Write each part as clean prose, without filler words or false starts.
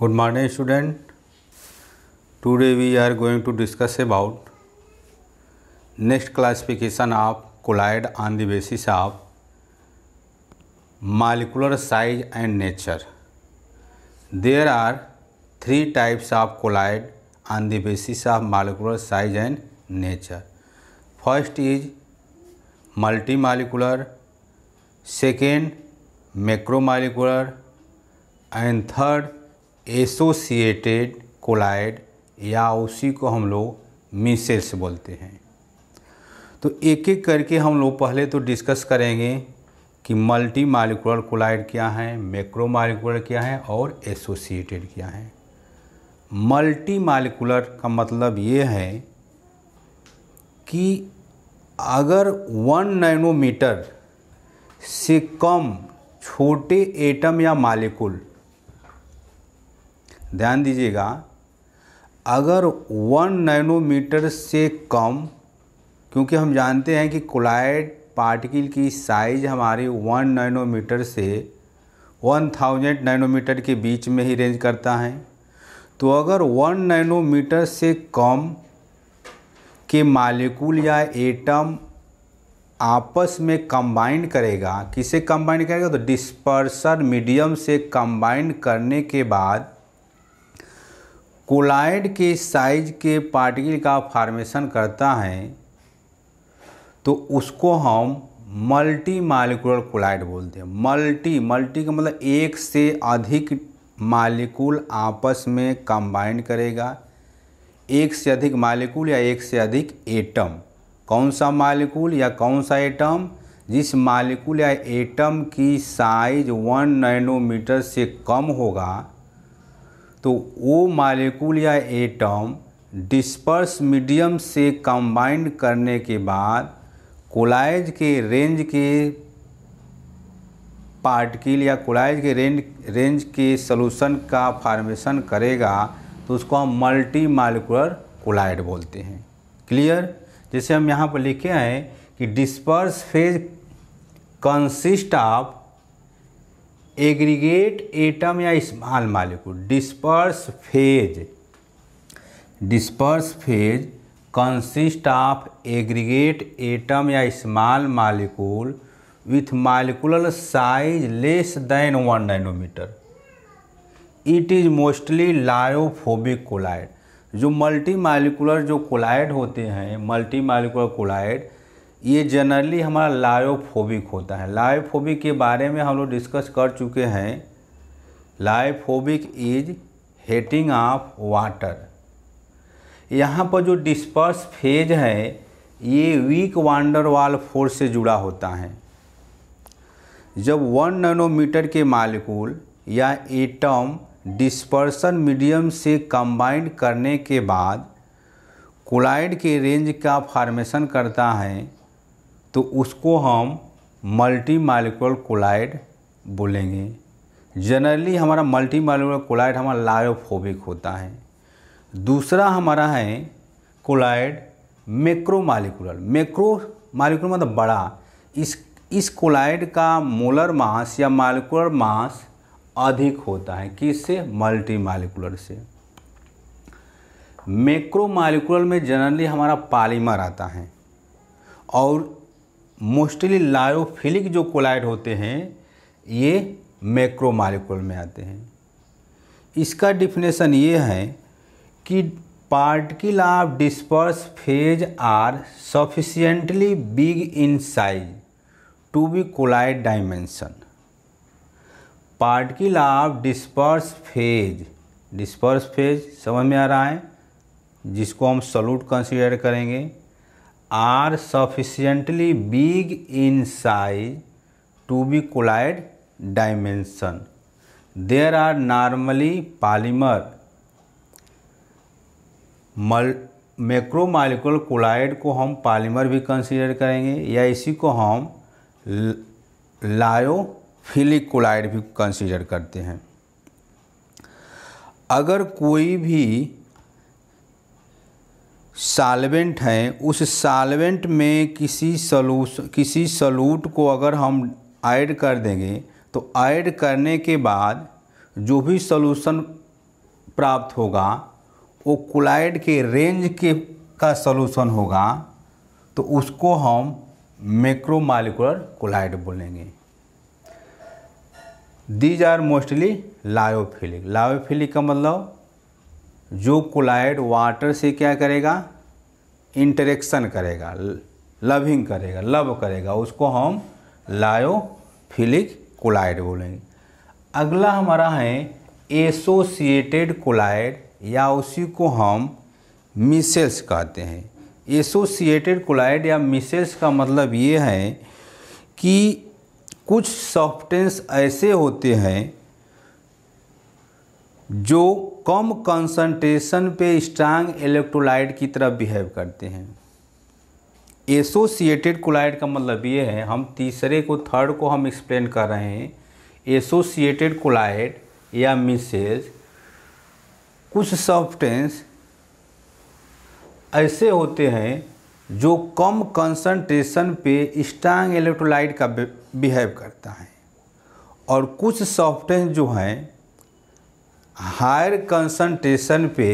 Good morning student. Today we are going to discuss about next classification of colloid on the basis of molecular size and nature. There are three types of colloid on the basis of molecular size and nature. First is multimolecular, second macromolecular and third associated colloid या उसी को हम लोग micelles बोलते हैं। तो एक एक करके हम लोग पहले तो डिस्कस करेंगे कि मल्टी मॉलिक्यूलर कोलाइड क्या है, मैक्रो मॉलिक्यूलर क्या है और एसोसिएटेड क्या है। मल्टी मॉलिक्यूलर का मतलब ये है कि अगर 1 नैनोमीटर से कम छोटे एटम या मॉलिक्यूल, ध्यान दीजिएगा, अगर 1 नैनोमीटर से कम, क्योंकि हम जानते हैं कि कोलाइड पार्टिकल की साइज हमारी 1 नैनोमीटर से 1000 नैनोमीटर के बीच में ही रेंज करता है। तो अगर 1 नैनोमीटर से कम के मॉलिक्यूल या एटम आपस में कंबाइन करेगा, किसे कंबाइन करेगा, तो डिस्पर्सन मीडियम से कंबाइन करने के बाद कोलाइड के साइज के पार्टिकल का फॉर्मेशन करता है, तो उसको हम मल्टी मॉलिक्यूलर कोलाइड बोलते हैं। मल्टी का मतलब एक से अधिक मॉलिक्यूल आपस में कंबाइन करेगा, एक से अधिक मॉलिक्यूल या एक से अधिक एटम। कौन सा मॉलिक्यूल या कौन सा एटम? जिस मॉलिक्यूल या एटम की साइज 1 नैनोमीटर से कम होगा, तो वो मॉलिक्यूल या एटम डिस्पर्स मीडियम से कंबाइन करने के बाद कोलाइड के रेंज के पार्टिकल या कोलाइड के रेंज के सॉल्यूशन का फॉर्मेशन करेगा, तो उसको हम मल्टी मॉलिक्यूलर कोलाइड बोलते हैं। क्लियर? जैसे हम यहाँ पर लिखे हैं कि disperse phase consist of aggregate atom या small molecule. Disperse phase consist of aggregate atom या small molecule with molecular size less than 1 nanometre. It is mostly lyophobic colloid. जो मल्टी मॉलिक्यूलर जो कोलाइड होते हैं, मल्टी मॉलिक्यूलर कोलाइड, ये generally हमारा lyophobic होता है। लायोफोबिक के बारे में हम लोग डिस्कस कर चुके हैं। Lyophobic is heating of water. यहाँ पर जो डिस्पर्स फेज है, ये वीक वांडर वाल फोर्स से जुड़ा होता है। जब 1 नैनोमीटर के मॉलिक्यूल या एटम डिस्पर्सन मीडियम से कंबाइन करने के बाद कोलाइड के रेंज का फॉर्मेशन करता है, तो उसको हम मल्टी मॉलिक्यूलर कोलाइड बोलेंगे। जनरली हमारा मल्टी मॉलिक्यूलर कोलाइड हमारा लायोफोबिक होता है। दूसरा हमारा है colloid macro molecular. Macro molecular मतलब बड़ा। इस कोलाइड का मोलर मास या मॉलिक्यूलर मास अधिक होता है। किससे? मल्टी मॉलिक्यूलर से। मैक्रो मॉलिक्यूलर में जनरली हमारा पॉलीमर आता है और मोस्टली लायोफिलिक जो कोलाइड होते हैं, ये मैक्रो मॉलिक्यूलर में आते हैं। इसका डिफिनेशन ये है कि particle of disperse phase are sufficiently big in size to be colloid dimension. Particle of disperse phase समझ में आ रहा है, जिसको हम सॉल्यूट कंसीडर करेंगे, are sufficiently big in size to be colloid dimension. There are normally polymer. Macro molecular colloid को हम पॉलीमर भी कंसीडर करेंगे या इसी को हम लायोफिलिक कोलाइड भी कंसीडर करते हैं। अगर कोई भी सॉल्वेंट है, उस सॉल्वेंट में किसी सॉल्यूट को अगर हम ऐड कर देंगे, तो ऐड करने के बाद जो भी सॉल्यूशन प्राप्त होगा वो कोलाइड के रेंज के का सॉल्यूशन होगा, तो उसको हम मैक्रोमॉलिक्यूलर कोलाइड बोलेंगे। These are mostly lyophilic. Lyophilic का मतलब जो कोलाइड वाटर से क्या करेगा, इंटरेक्शन करेगा, लविंग करेगा, लव करेगा, उसको हम लायोफिलिक कोलाइड बोलेंगे। अगला हमारा है एसोसिएटेड कोलाइड, या उसी को हम मिसेल्स कहते हैं। एसोसिएटेड कोलाइड या मिसेल्स का मतलब ये है कि कुछ सब्सटेंस ऐसे होते हैं जो कम कंसंट्रेशन पे स्ट्रांग इलेक्ट्रोलाइट की तरह बिहेव करते हैं। एसोसिएटेड कोलाइड का मतलब ये है, हम तीसरे को थर्ड को हम एक्सप्लेन कर रहे हैं। एसोसिएटेड कोलाइड या मिसेल्स, कुछ सब्सटेंस ऐसे होते हैं जो कम कंसंट्रेशन पे स्ट्रांग इलेक्ट्रोलाइट का बिहेव करता है, और कुछ सब्सटेंस जो हैं हायर कंसंट्रेशन पे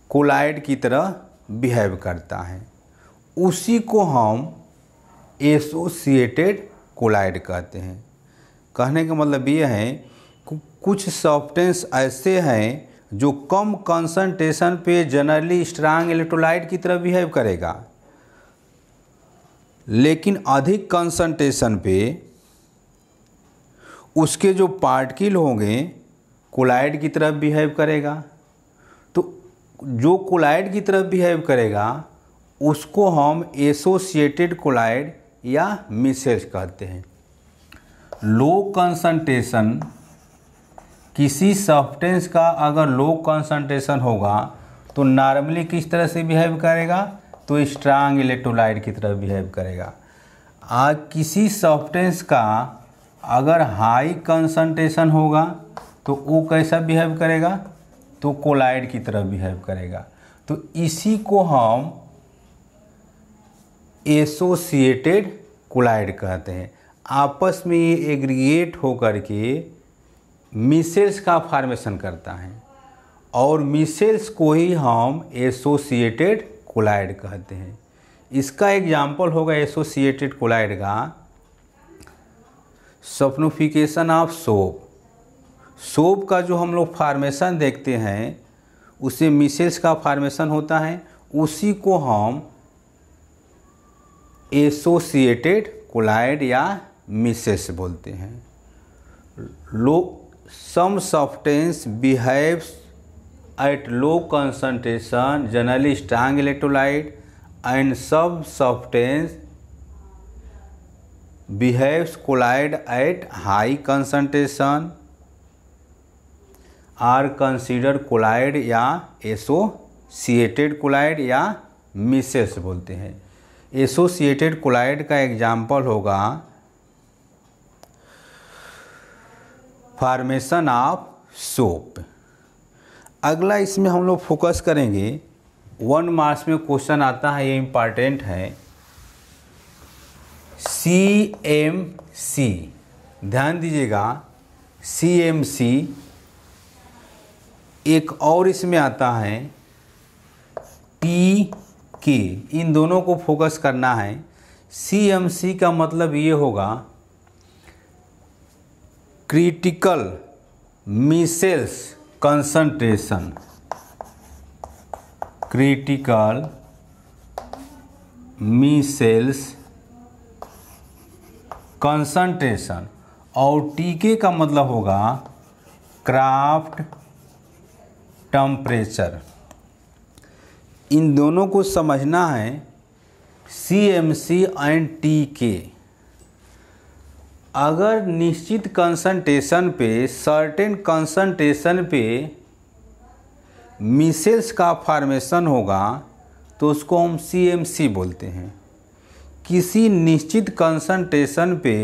कोलाइड की तरह बिहेव करता है, उसी को हम एसोसिएटेड कोलाइड कहते हैं। कहने का मतलब ये है कि कुछ सब्सटेंस ऐसे हैं जो कम कंसंट्रेशन पे जनरली स्ट्रांग इलेक्ट्रोलाइट की तरह बिहेव करेगा, लेकिन अधिक कंसंट्रेशन पे उसके जो पार्टिकल होंगे कोलाइड की तरफ बिहेव करेगा। तो जो कोलाइड की तरफ बिहेव करेगा उसको हम एसोसिएटेड कोलाइड या मिसेल्स कहते हैं। लो कंसंट्रेशन, किसी सब्सटेंस का अगर लो कंसंट्रेशन होगा तो नॉर्मली किस तरह से बिहेव करेगा, तो स्ट्रांग इलेक्ट्रोलाइट की तरह बिहेव करेगा। आज किसी सब्सटेंस का अगर हाई कंसंट्रेशन होगा तो वो कैसा बिहेव करेगा, तो कोलाइड की तरह बिहेव करेगा। तो इसी को हम एसोसिएटेड कोलाइड कहते हैं। आपस में ये एग्रीगेट होकर के मिसेल्स का फॉर्मेशन करता है, और मिसेल्स को ही हम एसोसिएटेड कोलाइड कहते हैं। इसका एग्जाम्पल होगा एसोसिएटेड कोलाइड का सल्फोनिफिकेशन ऑफ सोप। सोप का जो हम लोग फार्मेशन देखते हैं उससे मिसेल्स का फार्मेशन होता है, उसी को हम एसोसिएटेड कोलाइड या मिसेल्स बोलते हैं। Some substance behaves at low concentration generally strong electrolyte, and some substance behaves collide at high concentration are considered collide या एसोसिएटेड कोलाइड या मिसेल्स बोलते हैं। एसोसिएटेड कोलाइड का एग्जाम्पल होगा फॉर्मेशन ऑफ सोप। अगला इसमें हम लोग फोकस करेंगे, 1 मार्क्स में क्वेश्चन आता है, ये इम्पॉर्टेंट है, CMC। ध्यान दीजिएगा, CMC। एक और इसमें आता है PK। इन दोनों को फोकस करना है। CMC का मतलब ये होगा critical micelles concentration, critical micelles concentration, और टीके का मतलब होगा क्राफ्ट टेम्परेचर। इन दोनों को समझना है, CMC एंड TK। अगर निश्चित कंसंट्रेशन पे, सर्टेन कंसंट्रेशन पे मिसेल्स का फॉर्मेशन होगा तो उसको हम CMC बोलते हैं। किसी निश्चित कंसंट्रेशन पे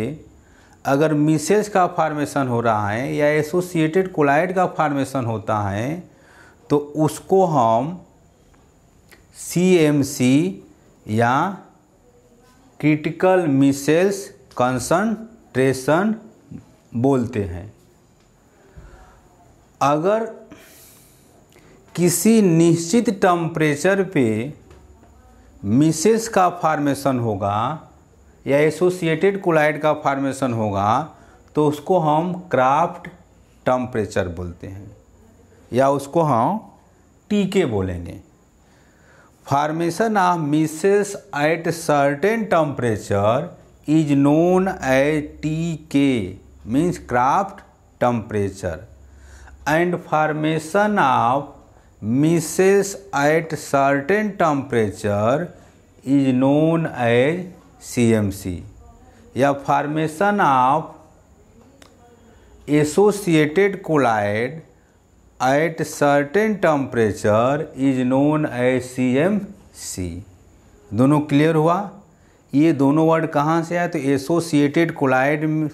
अगर मिसेल्स का फॉर्मेशन हो रहा है या एसोसिएटेड कोलाइड का फॉर्मेशन होता है तो उसको हम CMC या क्रिटिकल मिसेल्स कंसंट्रेशन बोलते हैं। अगर किसी निश्चित टेम्परेचर पे मिसेस का फॉर्मेशन होगा या एसोसिएटेड कोलाइड का फॉर्मेशन होगा तो उसको हम क्राफ्ट टेम्परेचर बोलते हैं या उसको हम टीके बोलेंगे। Formation of micelles at certain temperature is known as T K means Krafft temperature and formation of micelles at certain temperature is known as CMC या formation of associated colloid at certain temperature is known as CMC। दोनों clear हुआ? ये दोनों word कहाँ से आया? तो associated collide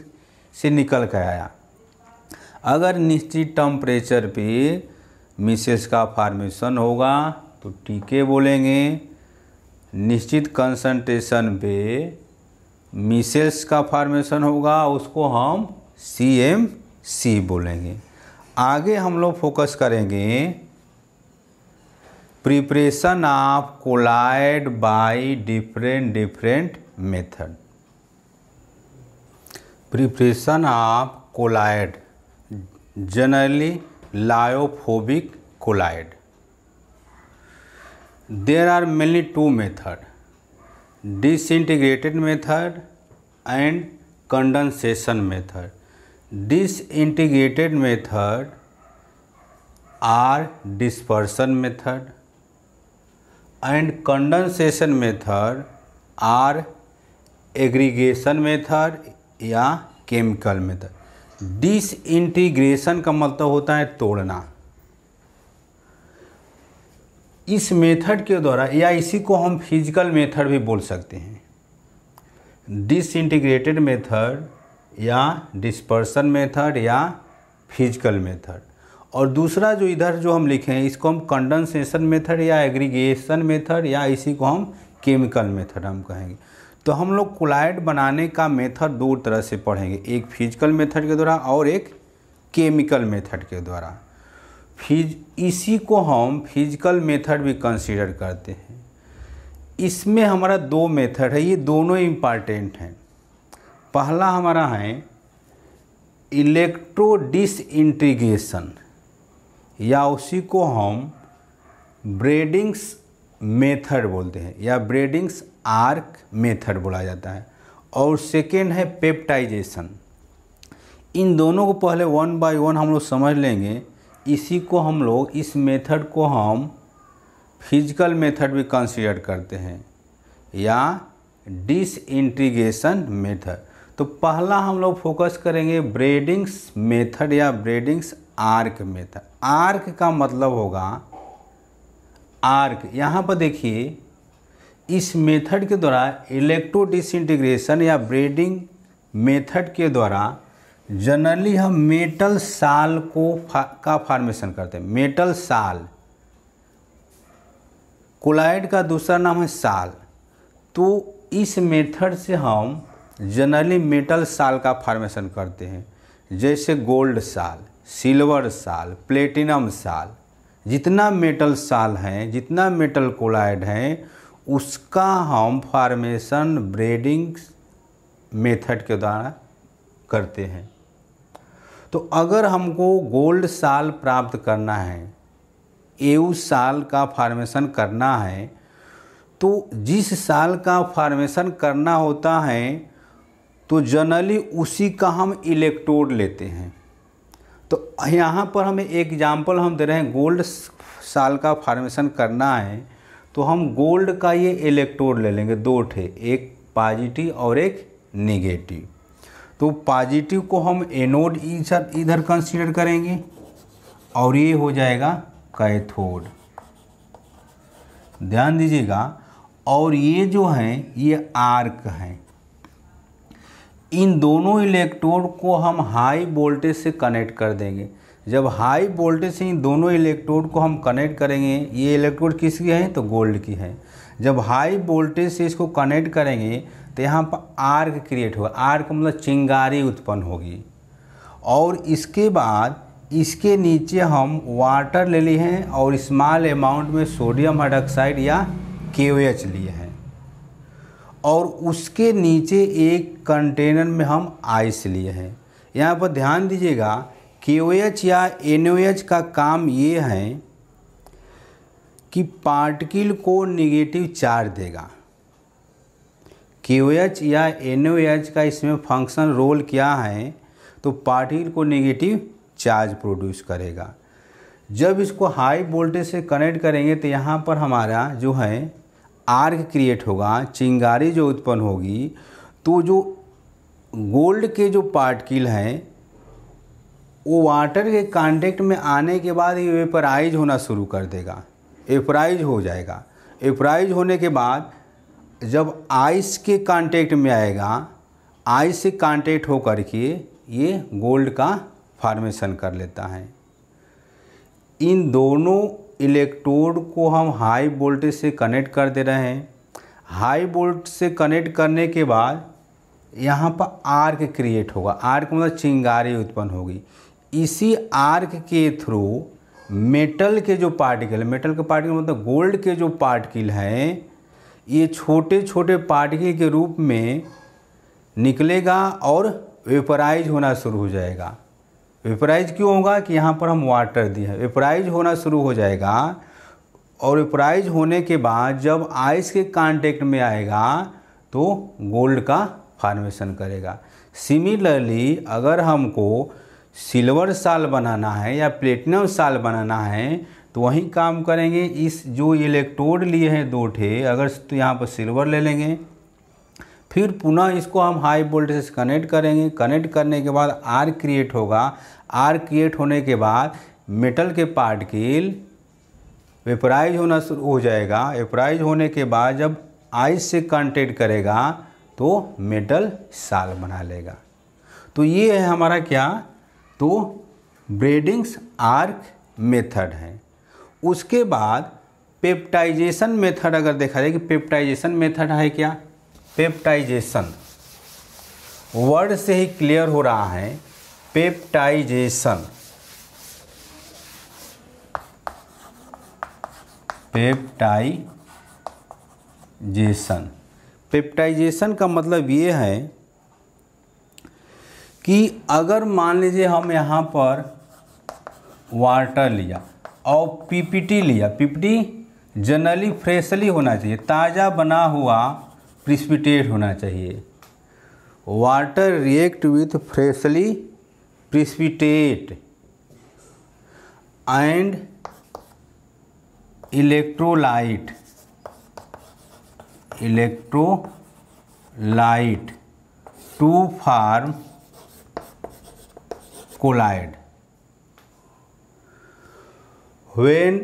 से निकल कर आया। अगर निश्चित टेम्परेचर पे मिसेस का फॉर्मेशन होगा तो टीके बोलेंगे, निश्चित कंसंट्रेशन पे मिसेस का फॉर्मेशन होगा उसको हम CMC बोलेंगे। आगे हम लोग फोकस करेंगे preparation of colloid by different method. Preparation of colloid generally lyophobic collide. There are mainly two methods, disintegrated method and condensation method. Disintegrated method are dispersion method and condensation method are aggregation method या chemical method. Disintegration का मतलब होता है तोड़ना। इस method के द्वारा या इसी को हम फिजिकल मेथड भी बोल सकते हैं। डिसइंटीग्रेटेड मेथड या डिस्पर्सन मेथड या फिजिकल मेथड। और दूसरा जो इधर जो हम लिखे हैं इसको हम कंडेंसेशन मेथड या एग्रीगेशन मेथड या इसी को हम केमिकल मेथड हम कहेंगे। तो हम लोग कोलाइड बनाने का मेथड दो तरह से पढ़ेंगे, एक फिजिकल मेथड के द्वारा और एक केमिकल मेथड के द्वारा। इसी को हम फिजिकल मेथड भी कंसीडर करते हैं। इसमें हमारा दो मेथड है, ये दोनों इम्पॉर्टेंट हैं। पहला हमारा है इलेक्ट्रो डिसइंटीग्रेशन या उसी को हम ब्रेडिंग्स मेथड बोलते हैं या ब्रेडिंग्स आर्क मेथड बोला जाता है। और सेकेंड है पेप्टाइजेशन। इन दोनों को पहले वन बाय वन हम लोग समझ लेंगे। इसी को हम लोग इस मेथड को हम फिजिकल मेथड भी कंसीडर करते हैं या डिसइंटीग्रेशन मेथड। तो पहला हम लोग फोकस करेंगे ब्रेडिंग्स मेथड या ब्रेडिंग्स आर्क मेथड। आर्क का मतलब होगा आर्क। यहाँ पर देखिए इस मेथड के द्वारा इलेक्ट्रो डिसइंटीग्रेशन या ब्रेडिंग मेथड के द्वारा जनरली हम मेटल साल का फॉर्मेशन करते हैं। मेटल साल, कोलाइड का दूसरा नाम है साल। तो इस मेथड से हम जनरली मेटल साल का फॉर्मेशन करते हैं, जैसे गोल्ड साल, सिल्वर साल, प्लेटिनम साल। जितना मेटल साल हैं, जितना मेटल कोलाइड हैं, उसका हम फॉर्मेशन ब्रेडिंग मेथड के द्वारा करते हैं। तो अगर हमको गोल्ड साल प्राप्त करना है, एऊ साल का फॉर्मेशन करना है, तो जिस साल का फॉर्मेशन करना होता है तो जनरली उसी का हम इलेक्ट्रोड लेते हैं। तो यहाँ पर हमें एग्जाम्पल हम दे रहे हैं, गोल्ड साल का फॉर्मेशन करना है तो हम गोल्ड का ये इलेक्ट्रोड ले लेंगे, दो ठे, एक पॉजिटिव और एक नेगेटिव। तो पॉजिटिव को हम एनोड इधर कंसीडर करेंगे और ये हो जाएगा कैथोड। ध्यान दीजिएगा। और ये जो हैं ये आर्क हैं। इन दोनों इलेक्ट्रोड को हम हाई वोल्टेज से कनेक्ट कर देंगे। जब हाई वोल्टेज से इन दोनों इलेक्ट्रोड को हम कनेक्ट करेंगे, ये इलेक्ट्रोड किसकी है तो गोल्ड की है। जब हाई वोल्टेज से इसको कनेक्ट करेंगे तो यहाँ पर आर्क क्रिएट होगा। आर्क मतलब चिंगारी उत्पन्न होगी। और इसके बाद इसके नीचे हम वाटर ले लिए हैं और स्मॉल अमाउंट में सोडियम हाइड्रोक्साइड या KOH लिए हैं, और उसके नीचे एक कंटेनर में हम आइस लिए हैं। यहाँ पर ध्यान दीजिएगा, KOH या NOH का काम ये है कि पार्टिकल को नेगेटिव चार्ज देगा। KOH या NOH का इसमें फंक्शन रोल क्या है, तो पार्टिकल को नेगेटिव चार्ज प्रोड्यूस करेगा। जब इसको हाई वोल्टेज से कनेक्ट करेंगे तो यहाँ पर हमारा जो है आर्क क्रिएट होगा, चिंगारी जो उत्पन्न होगी, तो जो गोल्ड के जो पार्टिकल हैं वो वाटर के कांटेक्ट में आने के बाद ये वेपराइज होना शुरू कर देगा, वेपराइज हो जाएगा। वेपराइज होने के बाद जब आइस के कांटेक्ट में आएगा, आइस से कांटेक्ट हो करके ये गोल्ड का फॉर्मेशन कर लेता है। इन दोनों इलेक्ट्रोड को हम हाई वोल्टेज से कनेक्ट कर दे रहे हैं। हाई वोल्टेज से कनेक्ट करने के बाद यहाँ पर आर्क क्रिएट होगा। आर्क मतलब चिंगारी उत्पन्न होगी। इसी आर्क के थ्रू मेटल के जो पार्टिकल, मेटल के पार्टिकल मतलब गोल्ड के जो पार्टिकल हैं, ये छोटे छोटे पार्टिकल के रूप में निकलेगा और वेपराइज होना शुरू हो जाएगा। वेपराइज क्यों होगा कि यहाँ पर हम वाटर दिए हैं, वेपराइज होना शुरू हो जाएगा। और वेपराइज होने के बाद जब आइस के कांटेक्ट में आएगा तो गोल्ड का फॉर्मेशन करेगा। सिमिलरली अगर हमको सिल्वर साल बनाना है या प्लेटिनम साल बनाना है तो वही काम करेंगे। इस जो इलेक्ट्रोड लिए हैं दो ठे, अगर तो यहाँ पर सिल्वर ले लेंगे, फिर पुनः इसको हम हाई वोल्टेज से कनेक्ट करेंगे। कनेक्ट करने के बाद आर्क क्रिएट होगा। आर्क क्रिएट होने के बाद मेटल के पार्टिकल वेपराइज होना शुरू हो जाएगा। वेपराइज होने के बाद जब आइस से कांटेक्ट करेगा तो मेटल साल बना लेगा। तो ये है हमारा क्या, तो ब्रेडिंग्स आर्क मेथड है। उसके बाद पेप्टाइजेशन मेथड अगर देखा जाए कि पेप्टाइजेशन मेथड है क्या, पेप्टाइजेशन वर्ड से ही क्लियर हो रहा है। पेप्टाइजेशन, पेप्टाइजेशन, पेप्टाइजेशन का मतलब ये है कि अगर मान लीजिए हम यहाँ पर वाटर लिया और PPT लिया, PPT जनरली फ्रेशली होना चाहिए, ताज़ा बना हुआ प्रिसिपिटेट होना चाहिए। Water react with freshly precipitate and electrolyte to form colloid. When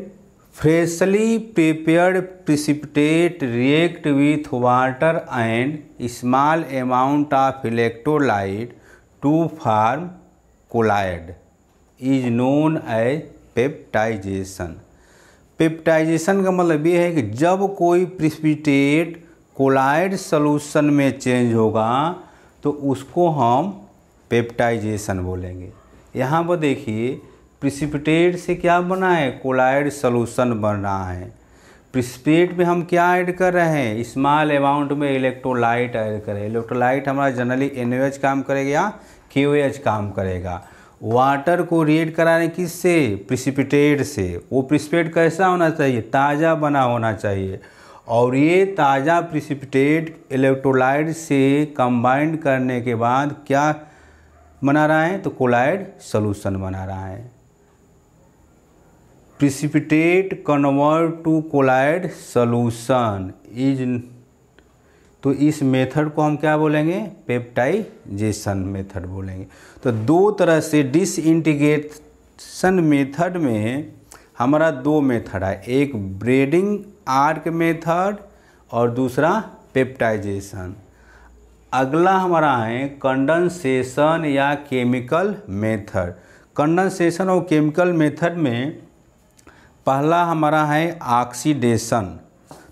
freshly prepared precipitate react with water and small amount of electrolyte to form colloid is known as peptization. Peptization का मतलब ये है कि जब कोई precipitate colloid solution में change होगा तो उसको हम पेप्टाइजेशन बोलेंगे। यहाँ पर देखिए प्रिसिपिटेट से क्या बना है, कोलाइड सॉल्यूशन बन रहा है। प्रिसिपिटेट में हम क्या ऐड कर रहे हैं, स्मॉल अमाउंट में इलेक्ट्रोलाइट ऐड करें। इलेक्ट्रोलाइट हमारा जनरली NaOH काम करेगा या KOH काम करेगा। वाटर को रिएक्ट कराने किससे, प्रिसिपिटेट से। वो प्रिसिपिटेट कैसा होना चाहिए, ताज़ा बना होना चाहिए। और ये ताज़ा प्रिसिपिटेट इलेक्ट्रोलाइट से कंबाइंड करने के बाद क्या बना रहा है, तो कोलाइड सॉल्यूशन बना रहा है। Precipitate convert to colloid solution is, तो इस मेथड को हम क्या बोलेंगे, पेप्टाइजेशन मेथड बोलेंगे। तो दो तरह से डिसइंटीग्रेशन मेथड में हमारा दो मेथड है, एक ब्रेडिंग आर्क मेथड और दूसरा पेप्टाइजेशन। अगला हमारा है कंडेंसेशन या केमिकल मेथड। कंडेंसेशन और केमिकल मेथड में पहला हमारा है ऑक्सीडेशन।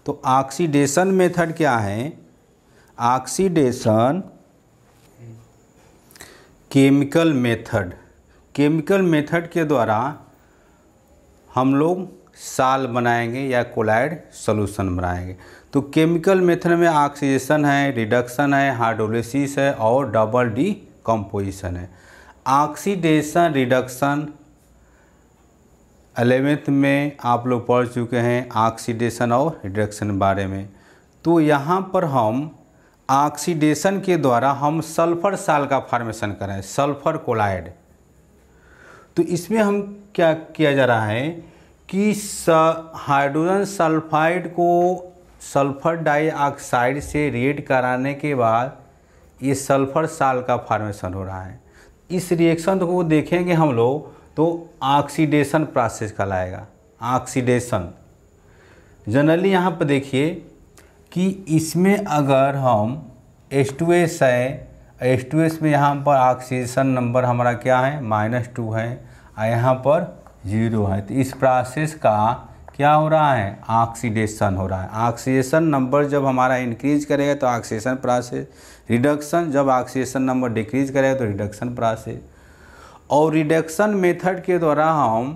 तो ऑक्सीडेशन मेथड क्या है, oxidation chemical method. Chemical method के द्वारा हम लोग साल बनाएंगे या कोलाइड सॉल्यूशन बनाएंगे। तो केमिकल मेथड में ऑक्सीडेशन है, रिडक्शन है, हाइड्रोलिसिस है और डबल डीकम्पोजिशन है। ऑक्सीडेशन रिडक्शन 11th में आप लोग पढ़ चुके हैं ऑक्सीडेशन और रिडक्शन बारे में। तो यहाँ पर हम ऑक्सीडेशन के द्वारा हम सल्फर साल का फॉर्मेशन कर रहे हैं, सल्फर कोलाइड। तो इसमें हम क्या किया जा रहा है कि हाइड्रोजन सल्फाइड को सल्फर डाइऑक्साइड से रिएक्ट कराने के बाद ये सल्फर साल का फॉर्मेशन हो रहा है। इस रिएक्शन को देखेंगे हम लोग तो ऑक्सीडेशन प्रोसेस कहलाएगा। ऑक्सीडेशन जनरली यहाँ पर देखिए कि इसमें अगर हम H2S है, H2S में यहाँ पर ऑक्सीडेशन नंबर हमारा क्या है -2 है और यहाँ पर 0 है। तो इस प्रोसेस का क्या हो रहा है, ऑक्सीडेशन हो रहा है। ऑक्सीडेशन नंबर जब हमारा इंक्रीज करेगा तो ऑक्सीडेशन प्रोसेस, रिडक्शन जब ऑक्सीडेशन नंबर डिक्रीज करेगा तो रिडक्शन प्रोसेस। और रिडक्शन मेथड के द्वारा हम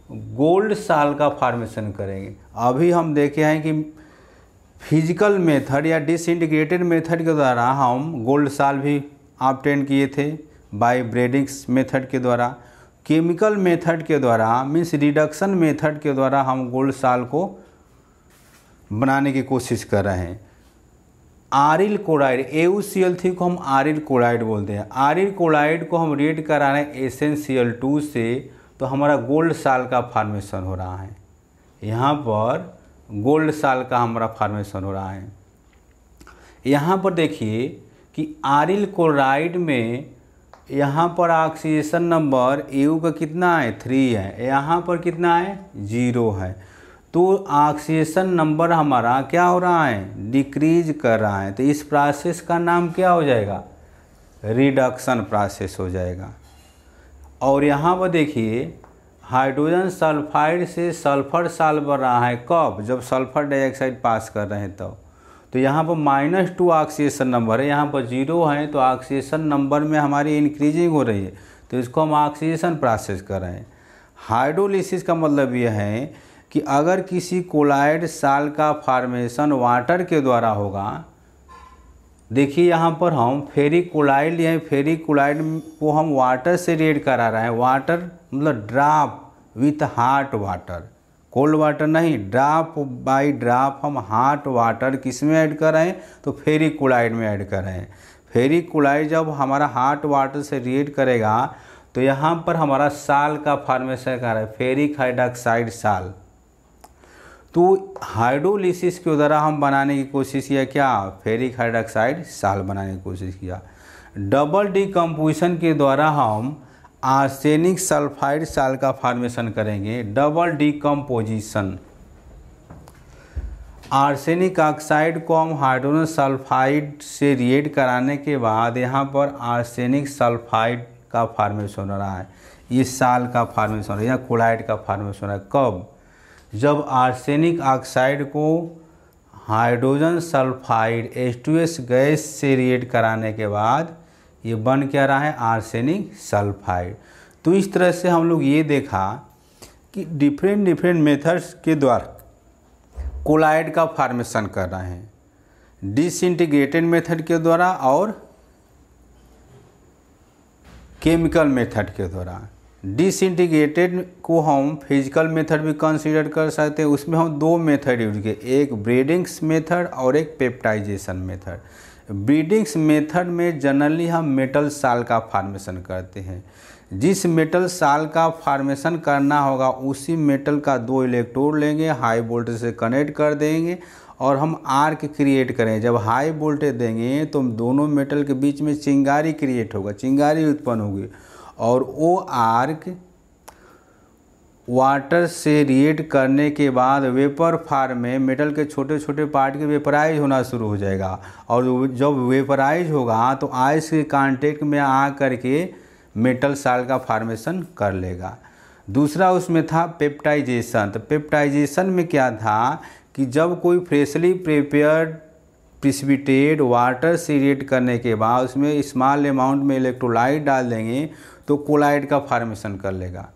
गोल्ड साल का फॉर्मेशन करेंगे। अभी हम देखे हैं कि फिजिकल मेथड या डिसइंटीग्रेटेड मेथड के द्वारा हम गोल्ड साल भी ऑब्टेन किए थे बाय ब्रेडिंग्स मेथड के द्वारा। केमिकल मेथड के द्वारा मीन्स रिडक्शन मेथड के द्वारा हम गोल्ड साल को बनाने की कोशिश कर रहे हैं। आरिल क्लोराइड AuCl3 को हम आरिल क्लोराइड बोलते हैं। आरिल क्लोराइड को हम रिएक्ट करा रहे हैं SnCl2 से, तो हमारा गोल्ड साल का फॉर्मेशन हो रहा है। यहाँ पर गोल्ड साल का हमारा फॉर्मेशन हो रहा है। यहाँ पर देखिए कि आरिल क्लोराइड में यहाँ पर ऑक्सीडेशन नंबर Au का कितना है 3 है, यहाँ पर कितना है 0 है। तो ऑक्सीडेशन नंबर हमारा क्या हो रहा है, डिक्रीज कर रहा है। तो इस प्रोसेस का नाम क्या हो जाएगा, रिडक्शन प्रोसेस हो जाएगा। और यहाँ पर देखिए हाइड्रोजन सल्फाइड से सल्फर साल बन रहा है कब, जब सल्फर डाइऑक्साइड पास कर रहे हैं तब। तो यहाँ पर -2 ऑक्सीडेशन नंबर है, यहाँ पर 0 है। तो ऑक्सीडेशन नंबर में हमारी इंक्रीजिंग हो रही है, तो इसको हम ऑक्सीडेशन प्रोसेस कर रहे हैं। हाइड्रोलिसिस का मतलब यह है कि अगर किसी कोलाइड साल का फॉर्मेशन वाटर के द्वारा होगा, देखिए यहाँ पर हम फेरिक क्लोराइड लिए हैं, फेरिक क्लोराइड को हम वाटर से रिएक्ट करा रहे हैं। वाटर मतलब drop with hot water, cold water नहीं, ड्रॉप बाय ड्रॉप हम हॉट वाटर किस में ऐड कर रहे हैं, तो फेरिक क्लोराइड में ऐड कर रहे हैं। फेरिक क्लोराइड जब हमारा हॉट वाटर से रिएक्ट करेगा तो यहाँ पर हमारा साल का फॉर्मेशन कर रहा है, फेरिक हाइड्रोक्साइड साल। तो हाइड्रोलिसिस के द्वारा हम बनाने की कोशिश किया क्या, फेरिक हाइड्रोक्साइड साल बनाने की कोशिश किया। डबल डीकम्पोजिशन के द्वारा हम आर्सेनिक सल्फाइड साल का फॉर्मेशन करेंगे। डबल डीकम्पोजिशन, आर्सेनिक ऑक्साइड को हम हाइड्रोजन सल्फाइड से रिएक्ट कराने के बाद यहाँ पर आर्सेनिक सल्फाइड का फॉर्मेशन हो रहा है, ये साल का फॉर्मेशन हो रहा है या क्लोराइड का फॉर्मेशन हो रहा है। कब, जब आर्सेनिक ऑक्साइड को हाइड्रोजन सल्फाइड H2S गैस से रिएक्ट कराने के बाद ये बन क्या रहा है, आर्सेनिक सल्फाइड। तो इस तरह से हम लोग ये देखा कि डिफरेंट मेथड्स के द्वारा कोलाइड का फॉर्मेशन कर रहे हैं, डिसइंटीग्रेटेड मेथड के द्वारा और केमिकल मेथड के द्वारा। डिसइंटीग्रेटेड को हम फिजिकल मेथड भी कंसीडर कर सकते हैं। उसमें हम 2 मेथड यूज किए, एक ब्रीडिंग्स मेथड और एक पेप्टाइजेशन मेथड। ब्रीडिंग्स मेथड में जनरली हम मेटल साल का फॉर्मेशन करते हैं। जिस मेटल साल का फॉर्मेशन करना होगा उसी मेटल का 2 इलेक्ट्रोड लेंगे, हाई वोल्टेज से कनेक्ट कर देंगे और हम आर्क क्रिएट करें। जब हाई वोल्टेज देंगे तो दोनों मेटल के बीच में चिंगारी क्रिएट होगा, चिंगारी उत्पन्न होगी और वो आर्क वाटर से रिएक्ट करने के बाद वेपर फॉर्म में मेटल के छोटे छोटे पार्ट के वेपराइज होना शुरू हो जाएगा। और जब वेपराइज होगा तो आइस के कांटेक्ट में आ करके मेटल साल का फॉर्मेशन कर लेगा। दूसरा उसमें था पेप्टाइजेशन। तो पेप्टाइजेशन में क्या था कि जब कोई फ्रेशली प्रिपेयर्ड प्रिसिपिटेट वाटर से रिएक्ट करने के बाद उसमें स्मॉल अमाउंट में इलेक्ट्रोलाइट डाल देंगे तो कोलाइड का फॉर्मेशन कर लेगा।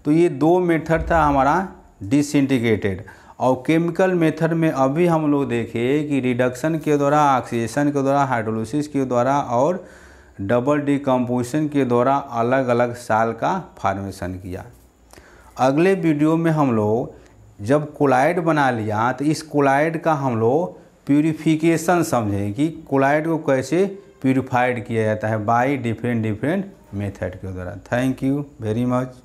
तो ये दो मेथड था हमारा डिसइंटीग्रेटेड। और केमिकल मेथड में अभी हम लोग देखें कि रिडक्शन के द्वारा, ऑक्सीडेशन के द्वारा, हाइड्रोलिसिस के द्वारा और डबल डिकम्पोजिशन के द्वारा अलग अलग साल का फॉर्मेशन किया। अगले वीडियो में हम लोग जब कोलाइड बना लिया तो इस कोलाइड का हम लोग प्यूरिफिकेशन समझें कि कोलाइड को कैसे प्यूरिफाइड किया जाता है बाय डिफरेंट मेथड के द्वारा। Thank you very much.